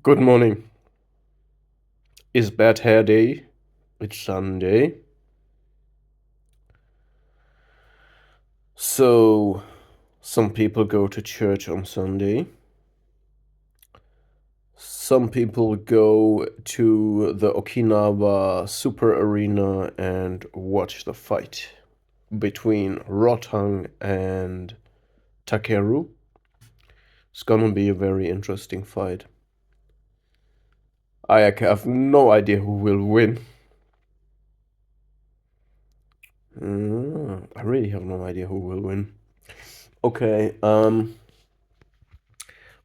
Good morning. It's bad hair day. It's Sunday. So, some people go to church on Sunday. Some people go to the Okinawa Super Arena and watch the fight between Rotang and Takeru. It's gonna be a very interesting fight. I have no idea who will win. I really have no idea who will win. Okay,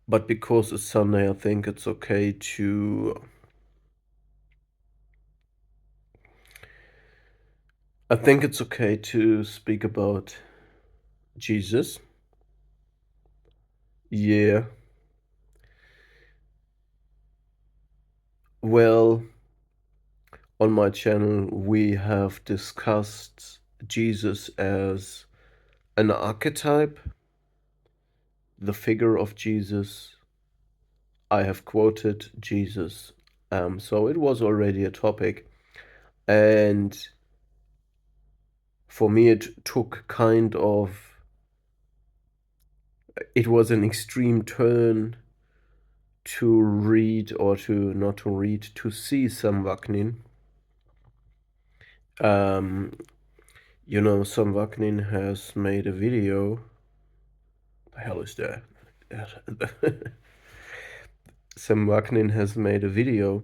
but because it's Sunday, I think it's okay to. I think it's okay to speak about Jesus. Yeah. Well, on my channel, we have discussed Jesus as an archetype, the figure of Jesus. I have quoted Jesus. So it was already a topic. And for me, it took it was an extreme turn to read or to not to read, to see Sam Vaknin. Sam Vaknin has made a video. The hell is that? Sam Vaknin has made a video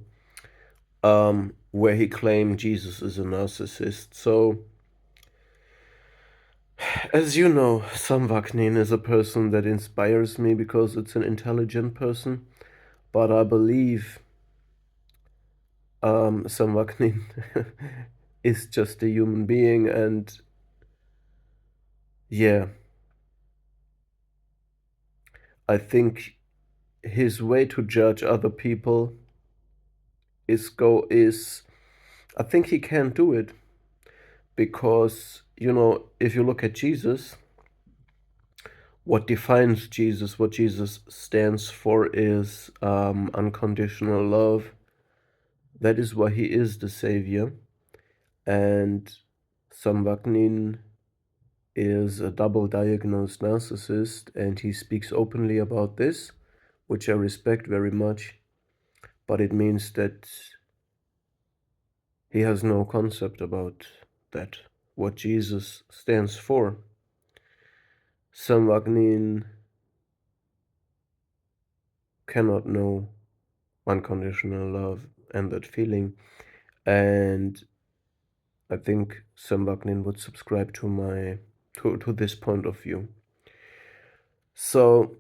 where he claimed Jesus is a narcissist. So, as you know, Sam Vaknin is a person that inspires me because it's an intelligent person. But I believe Sam Vaknin is just a human being, and yeah, I think his way to judge other people is I think he can't do it because if you look at Jesus, what defines Jesus, what Jesus stands for is unconditional love. That is why he is the savior. And Sam Vaknin is a double diagnosed narcissist, and he speaks openly about this, which I respect very much. But it means that he has no concept about that, what Jesus stands for. Sam Vaknin cannot know unconditional love and that feeling, and I think Sam Vaknin would subscribe to this point of view. So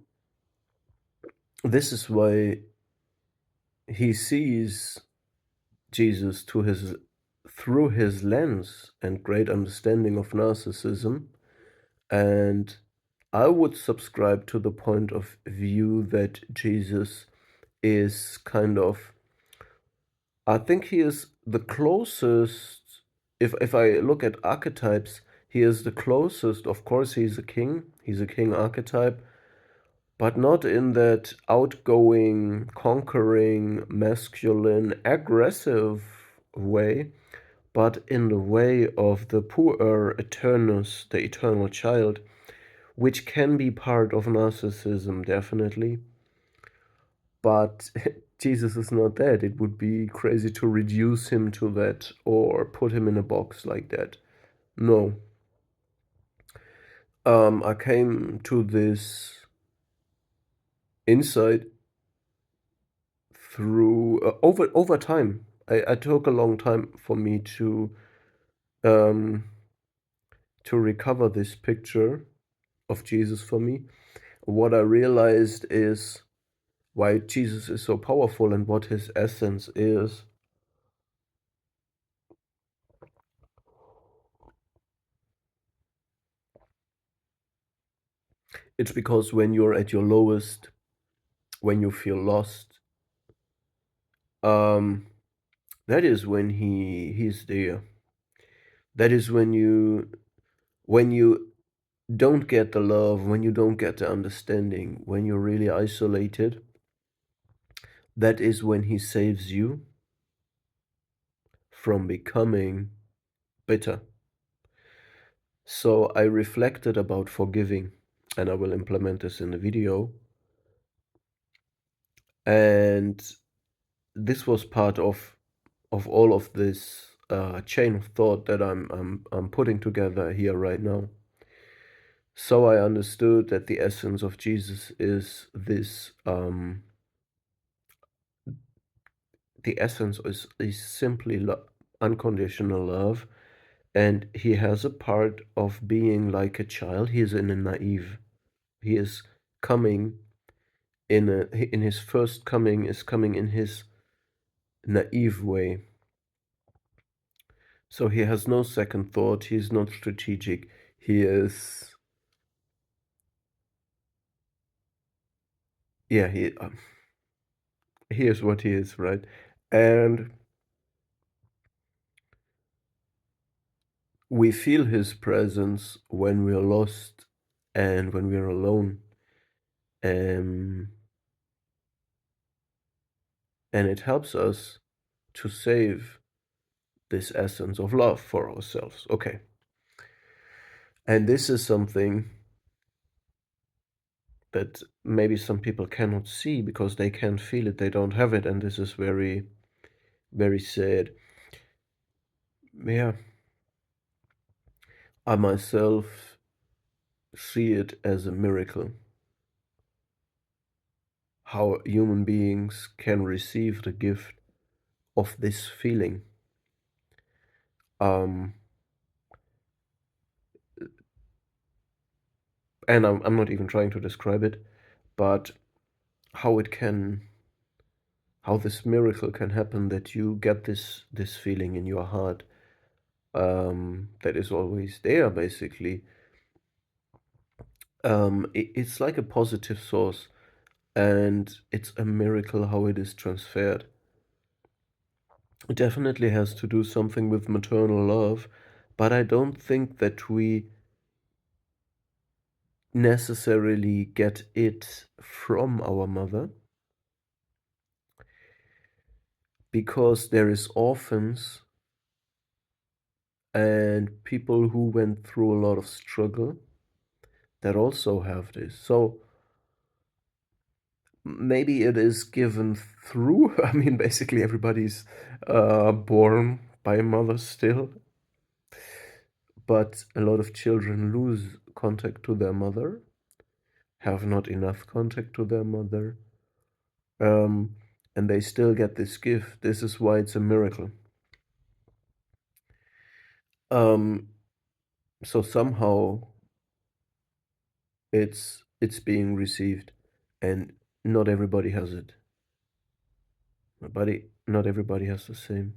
this is why he sees Jesus through his lens and great understanding of narcissism. And I would subscribe to the point of view that Jesus is I think he is the closest, if I look at archetypes, he is the closest. Of course, he's a king archetype, but not in that outgoing, conquering, masculine, aggressive way, but in the way of the puer eternus, the eternal child, which can be part of narcissism, definitely. But Jesus is not that. It would be crazy to reduce him to that or put him in a box like that. No. I came to this insight through over time. I took a long time for me um, to recover this picture of Jesus for me. What I realized is why Jesus is so powerful and what his essence is. It's because when you're at your lowest, when you feel lost, um, that is when he's there. That is when you don't get the love, when you don't get the understanding, when you're really isolated. That is when he saves you from becoming bitter. So I reflected about forgiving, and I will implement this in the video. And this was part of all of this chain of thought that I'm putting together here right now. So I understood that the essence of Jesus is this. The essence is simply unconditional love, and he has a part of being like a child. He is in a naive. He is coming in his first coming is coming in his naive way. So he has no second thought. He's not strategic. He is, yeah, he is what he is, right? And we feel his presence when we're lost and when we're alone. Um, and it helps us to save this essence of love for ourselves. Okay. And this is something that maybe some people cannot see because they can't feel it, they don't have it, and this is very, very sad. Yeah, I myself see it as a miracle how human beings can receive the gift of this feeling. Um, and I'm not even trying to describe it, but how it can, how this miracle can happen that you get this feeling in your heart that is always there, basically. It's like a positive source, and it's a miracle how it is transferred. It definitely has to do something with maternal love, but I don't think that we necessarily get it from our mother, because there is orphans and people who went through a lot of struggle that also have this. So maybe it is given through. I mean, basically everybody's born by a mother still, but a lot of children lose contact to their mother, have not enough contact to their mother, um, and they still get this gift. This is why it's a miracle. Um, so somehow it's being received, and not everybody has it. Not everybody has the same.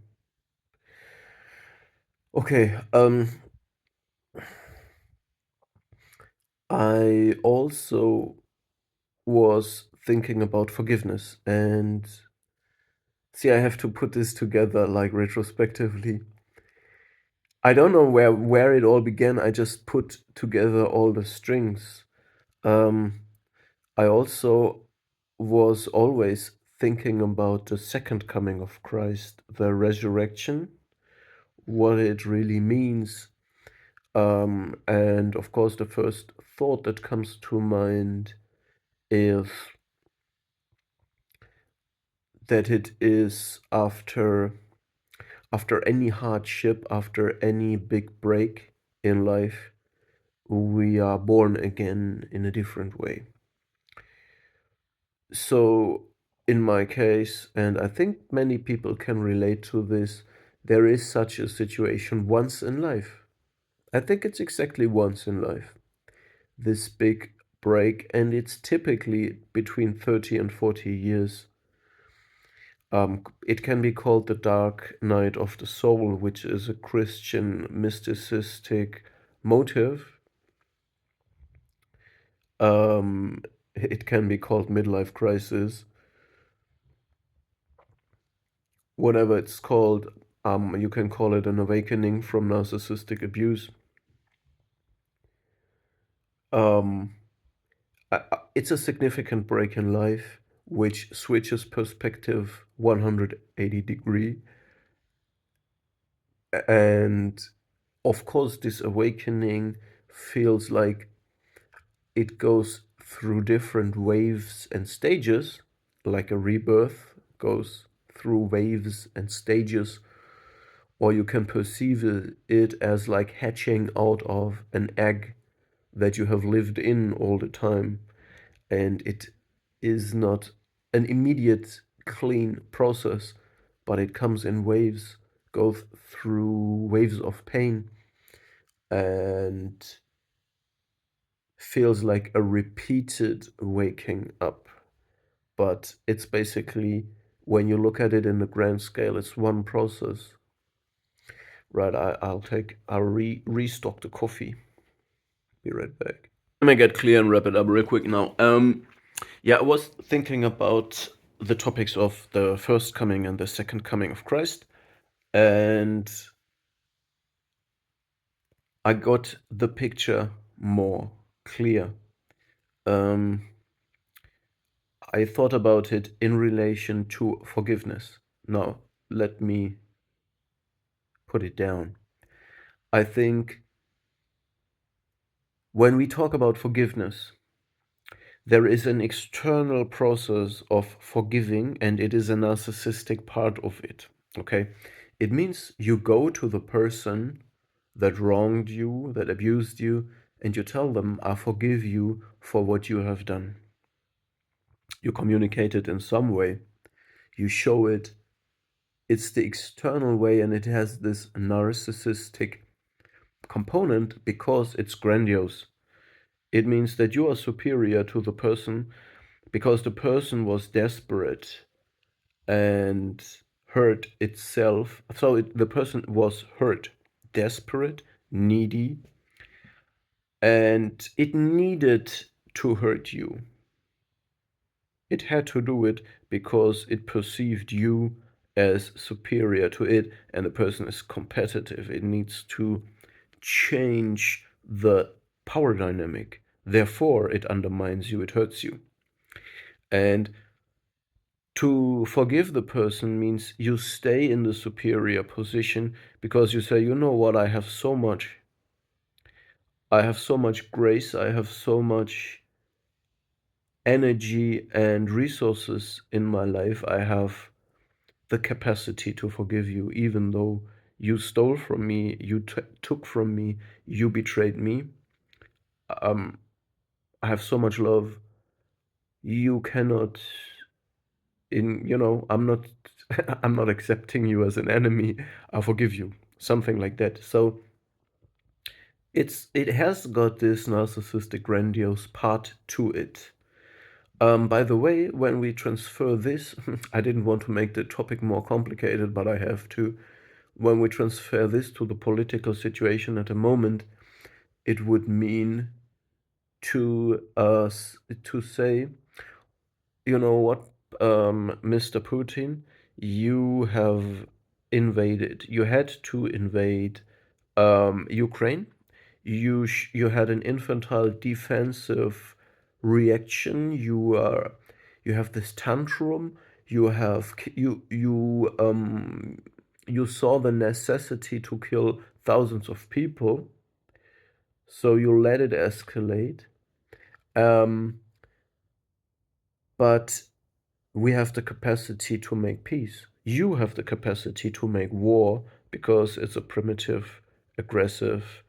Okay, I also was thinking about forgiveness, and see, I have to put this together like retrospectively. I don't know where it all began. I just put together all the strings. Um, I also was always thinking about the second coming of Christ, the resurrection, what it really means. And of course, the first thought that comes to mind is that it is after any hardship, after any big break in life, we are born again in a different way. So, in my case, and I think many people can relate to this, there is such a situation once in life. I think it's exactly once in life, this big break, and it's typically between 30 and 40 years. It can be called the dark night of the soul, which is a Christian mysticistic motive. It can be called midlife crisis, whatever it's called. You can call it an awakening from narcissistic abuse. Um, it's a significant break in life which switches perspective 180 degree. And of course, this awakening feels like it goes through different waves and stages, like a rebirth goes through waves and stages, or you can perceive it as like hatching out of an egg that you have lived in all the time, and it is not an immediate clean process, but it comes in waves, goes through waves of pain, and feels like a repeated waking up. But it's basically, when you look at it in the grand scale, it's one process. Right, I'll restock the coffee. Be right back. Let me get clear and wrap it up real quick now. Yeah, I was thinking about the topics of the first coming and the second coming of Christ, and I got the picture more clear. I thought about it in relation to forgiveness. Now, let me put it down. I think when we talk about forgiveness, there is an external process of forgiving, and it is a narcissistic part of it. Okay? It means you go to the person that wronged you, that abused you, and you tell them, I forgive you for what you have done. You communicate it in some way, you show it. It's the external way, and it has this narcissistic component because it's grandiose. It means that you are superior to the person because the person was desperate and hurt itself. So the person was hurt, desperate, needy, and it needed to hurt you. It had to do it because it perceived you as superior to it, and the person is competitive. It needs to change the power dynamic. Therefore, it undermines you, it hurts you. And to forgive the person means you stay in the superior position because you say, you know what, I have so much grace, I have so much energy and resources in my life. I have the capacity to forgive you, even though you stole from me, you took from me, you betrayed me. I have so much love. You cannot, I'm not, I'm not accepting you as an enemy. I forgive you, something like that. So it has got this narcissistic, grandiose part to it. By the way, when we transfer this, I didn't want to make the topic more complicated, but I have to. When we transfer this to the political situation at the moment, it would mean to us to say, you know what, Mr. Putin, you have invaded. You had to invade Ukraine. You had an infantile defensive reaction. You have this tantrum. You saw the necessity to kill thousands of people, so you let it escalate. But we have the capacity to make peace. You have the capacity to make war because it's a primitive, aggressive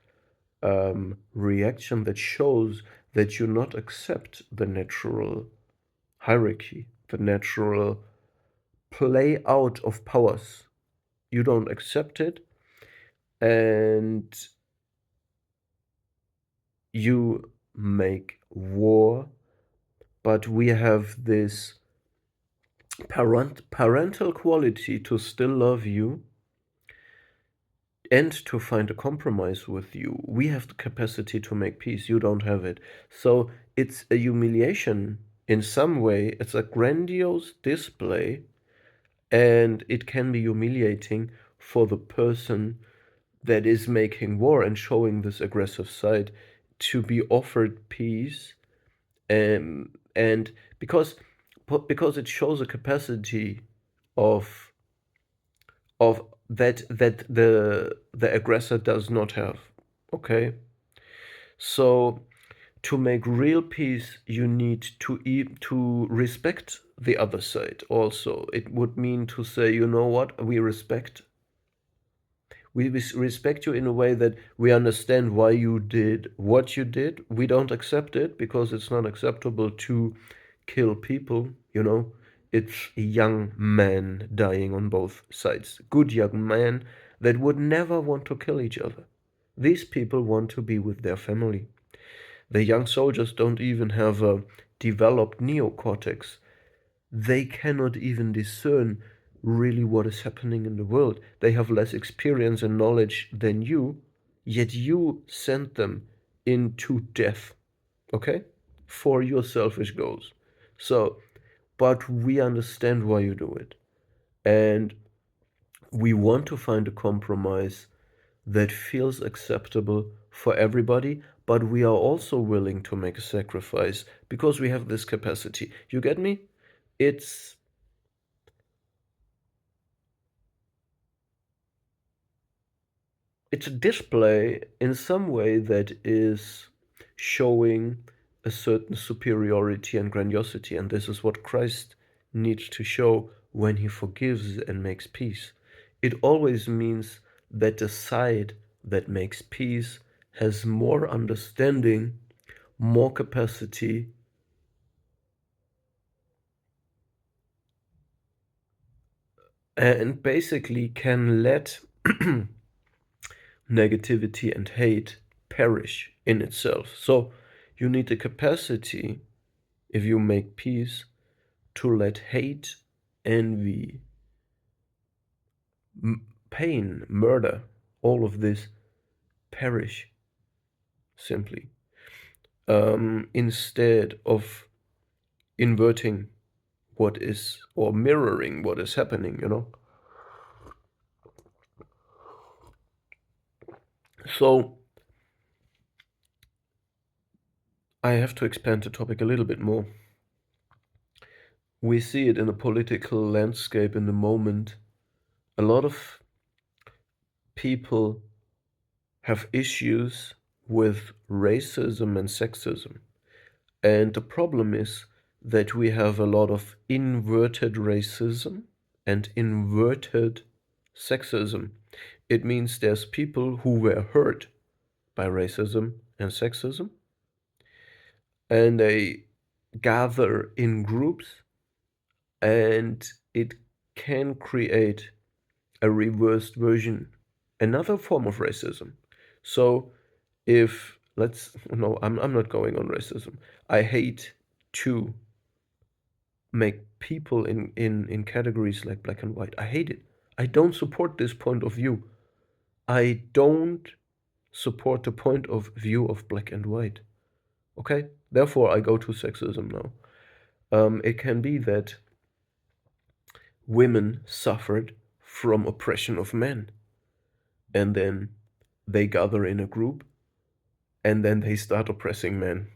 reaction that shows that you not accept the natural hierarchy, the natural play out of powers. You don't accept it, and you make war. But we have this parental quality to still love you and to find a compromise with you. We have the capacity to make peace. You don't have it. So it's a humiliation in some way. It's a grandiose display, and it can be humiliating for the person that is making war and showing this aggressive side to be offered peace. And because because it shows a capacity of that the aggressor does not have. Okay, so to make real peace, you need to respect the other side. Also, it would mean to say, you know what, we respect you in a way that we understand why you did what you did. We don't accept it because it's not acceptable to kill people, you know. It's young men dying on both sides. Good young men that would never want to kill each other. These people want to be with their family. The young soldiers don't even have a developed neocortex. They cannot even discern really what is happening in the world. They have less experience and knowledge than you, yet you send them into death, okay? For your selfish goals. So, but we understand why you do it. And we want to find a compromise that feels acceptable for everybody, but we are also willing to make a sacrifice because we have this capacity. You get me? It's it's a display in some way that is showing a certain superiority and grandiosity, and this is what Christ needs to show when he forgives and makes peace. It always means that the side that makes peace has more understanding, more capacity, and basically can let negativity and hate perish in itself. So you need the capacity, if you make peace, to let hate, envy, pain, murder, all of this perish simply. Instead of inverting what is or mirroring what is happening, you know. So I have to expand the topic a little bit more. We see it in the political landscape in the moment. A lot of people have issues with racism and sexism. And the problem is that we have a lot of inverted racism and inverted sexism. It means there's people who were hurt by racism and sexism, and they gather in groups, and it can create a reversed version, another form of racism. So if let's no, I'm not going on racism. I hate to make people in categories like black and white. I hate it. I don't support this point of view. I don't support the point of view of black and white. Okay? Therefore, I go to sexism now. It can be that women suffered from oppression of men, and then they gather in a group, and then they start oppressing men.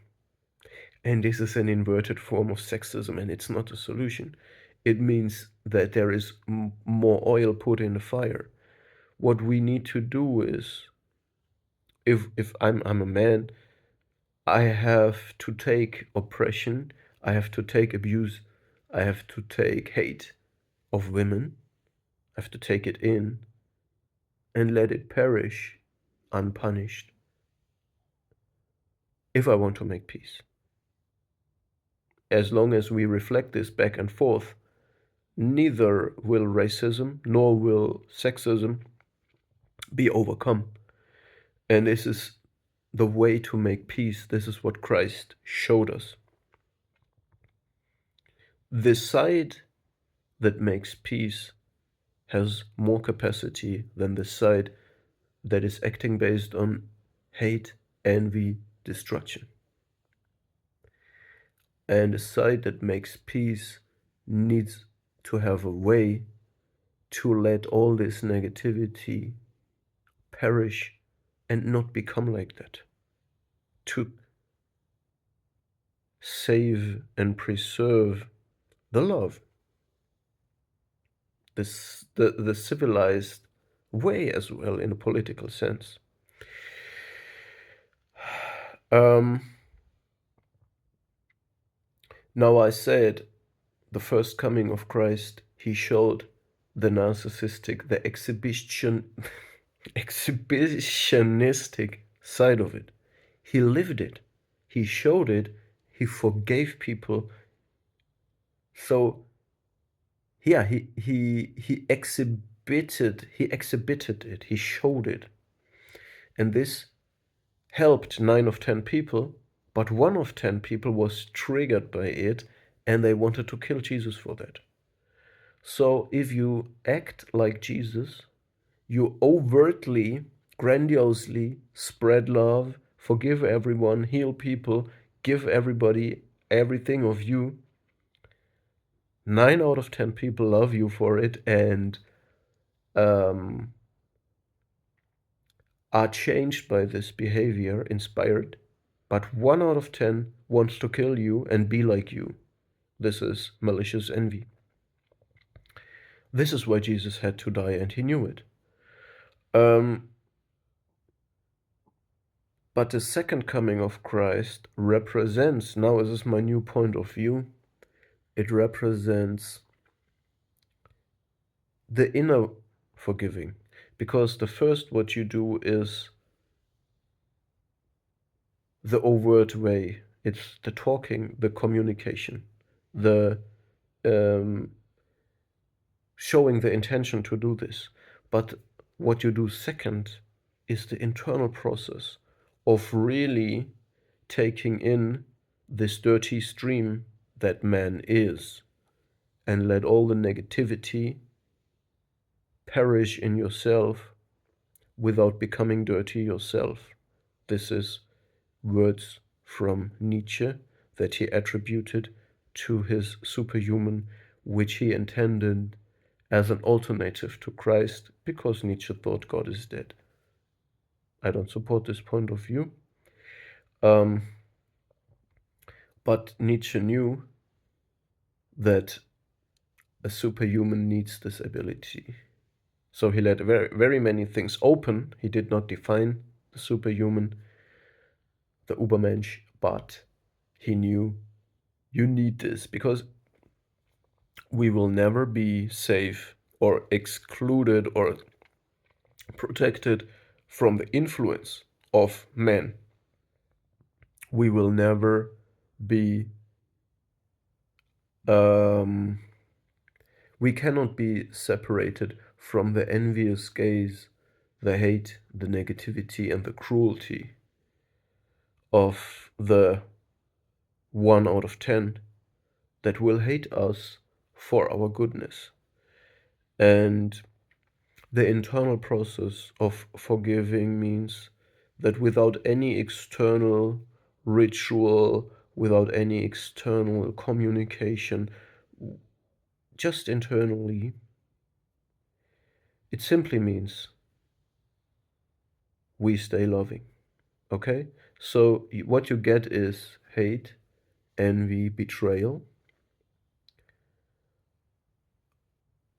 And this is an inverted form of sexism, and it's not a solution. It means that there is more oil put in the fire. What we need to do is, if I'm a man, I have to take oppression, I have to take abuse, I have to take hate of women, I have to take it in and let it perish unpunished if I want to make peace. As long as we reflect this back and forth, neither will racism nor will sexism be overcome. And this is the way to make peace. This is what Christ showed us. The side that makes peace has more capacity than the side that is acting based on hate, envy, destruction. And the side that makes peace needs to have a way to let all this negativity perish and not become like that. To save and preserve the love, the civilized way as well in a political sense. Um, Now I said the first coming of Christ, he showed the narcissistic, the exhibitionistic side of it. He lived it. He showed it. He forgave people. So yeah, he exhibited it. He showed it. And this helped 9 of 10 people, but 1 of 10 people was triggered by it and they wanted to kill Jesus for that. So if you act like Jesus, you overtly, grandiosely spread love, forgive everyone, heal people, give everybody everything of you. 9 out of 10 people love you for it and um, are changed by this behavior, inspired. But 1 out of 10 wants to kill you and be like you. This is malicious envy. This is why Jesus had to die, and he knew it. But the second coming of Christ represents, now this is my new point of view, it represents the inner forgiving. Because the first what you do is the overt way. It's the talking, the communication, the showing the intention to do this. But what you do second is the internal process of really taking in this dirty stream that man is and let all the negativity perish in yourself without becoming dirty yourself. This is words from Nietzsche that he attributed to his superhuman, which he intended as an alternative to Christ because Nietzsche thought God is dead. I don't support this point of view. But Nietzsche knew that a superhuman needs this ability. So he let very, very many things open. He did not define the superhuman, the Übermensch, but he knew you need this because we will never be safe or excluded or protected from the influence of men. We will never be, we cannot be separated from the envious gaze, the hate, the negativity, and the cruelty of the 1 out of 10 that will hate us for our goodness. And the internal process of forgiving means that without any external ritual, without any external communication, just internally, it simply means we stay loving. Okay? So what you get is hate, envy, betrayal.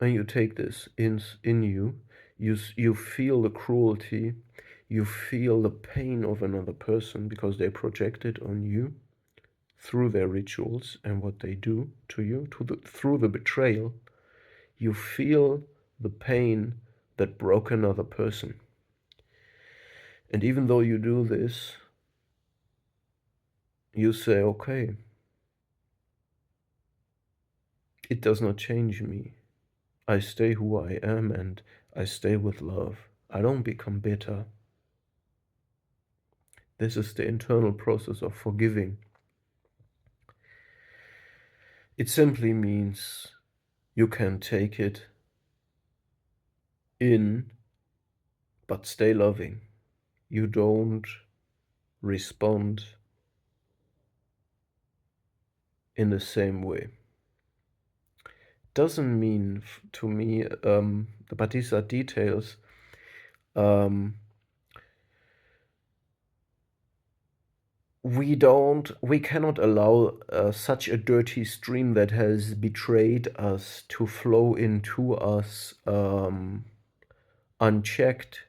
And you take this in you, you feel the cruelty, you feel the pain of another person because they project it on you through their rituals and what they do to you, through the betrayal. You feel the pain that broke another person. And even though you do this, you say, okay, it does not change me. I stay who I am and I stay with love. I don't become bitter. This is the internal process of forgiving. It simply means you can take it in, but stay loving. You don't respond in the same way. Doesn't mean to me, but these are details. we cannot allow such a dirty stream that has betrayed us to flow into us unchecked.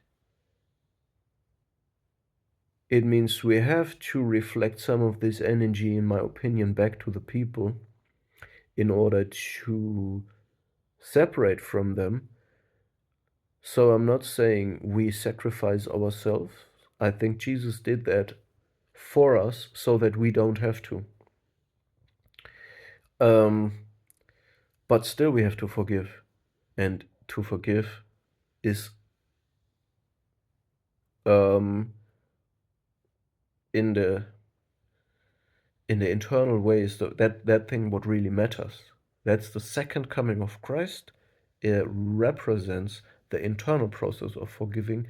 It means we have to reflect some of this energy, in my opinion, back to the people in order to separate from them. So I'm not saying we sacrifice ourselves. I think Jesus did that for us so that we don't have to. But still we have to forgive. And to forgive is in the internal ways that thing what really matters. That's the second coming of Christ. It represents the internal process of forgiving,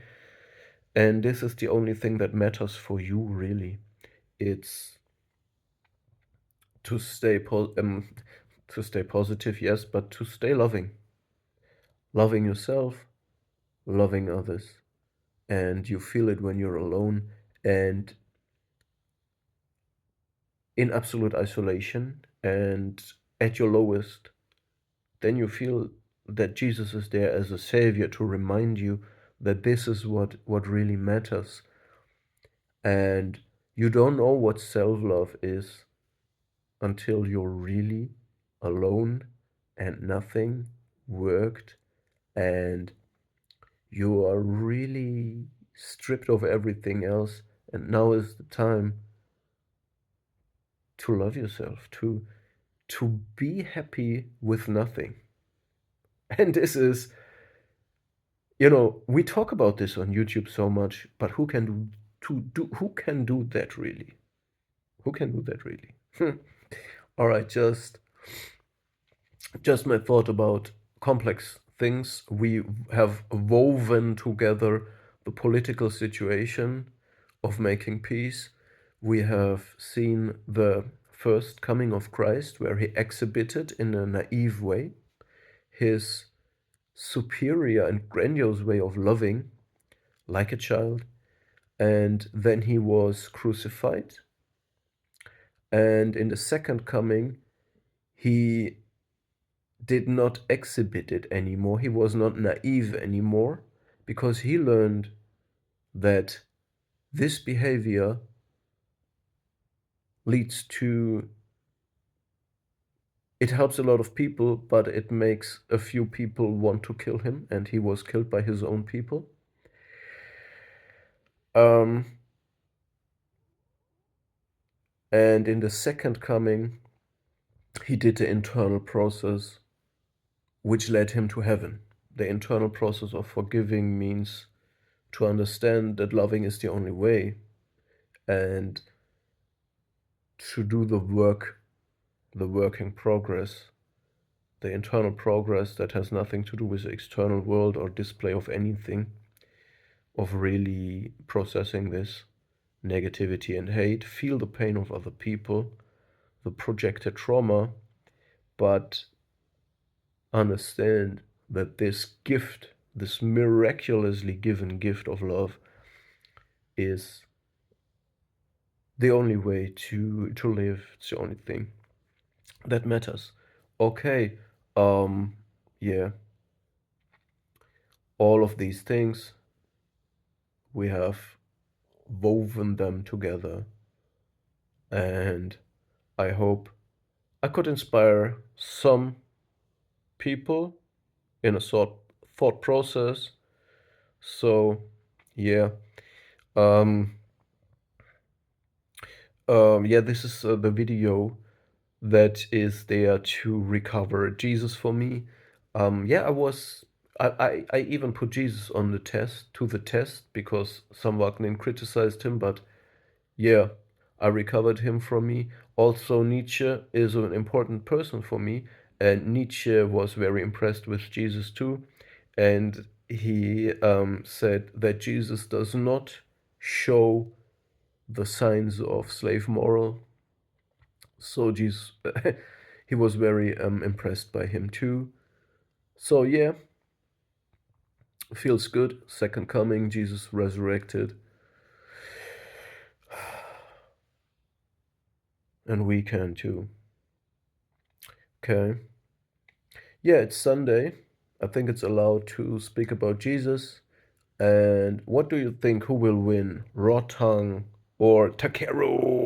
and this is the only thing that matters for you, really. It's to stay to stay positive, yes, but to stay loving, loving yourself, loving others, and you feel it when you're alone and in absolute isolation and at your lowest. Then you feel that Jesus is there as a savior to remind you that this is what really matters. And you don't know what self-love is until you're really alone and nothing worked and you are really stripped of everything else. And now is the time to love yourself, to be happy with nothing. And this is, we talk about this on YouTube so much, but who can do that really? Who can do that really? All right, just my thought about complex things. We have woven together the political situation of making peace. We have seen the first coming of Christ, where he exhibited in a naive way his superior and grandiose way of loving like a child. And then he was crucified. And in the second coming, he did not exhibit it anymore. He was not naive anymore because he learned that this behavior leads to, it helps a lot of people, but it makes a few people want to kill him, and he was killed by his own people. And in the second coming, he did the internal process which led him to heaven. The internal process of forgiving means to understand that loving is the only way, and to do the work in progress, the internal progress that has nothing to do with the external world or display of anything, of really processing this negativity and hate, feel the pain of other people, the projected trauma, but understand that this gift, this miraculously given gift of love, is the only way to live. It's the only thing that matters. Okay, yeah, all of these things, we have woven them together, and I hope I could inspire some people in a sort thought process. So yeah, um yeah, this is the video that is there to recover Jesus for me. Yeah, I even put Jesus on the test, because some Wagner criticized him, but yeah, I recovered him from me. Also, Nietzsche is an important person for me, and Nietzsche was very impressed with Jesus too, and he said that Jesus does not show the signs of slave moral. So Jesus, he was very impressed by him too. So yeah, feels good. Second coming, Jesus resurrected. And we can too. Okay. Yeah, it's Sunday. I think it's allowed to speak about Jesus. And what do you think? Who will win? Rotang or Takeru?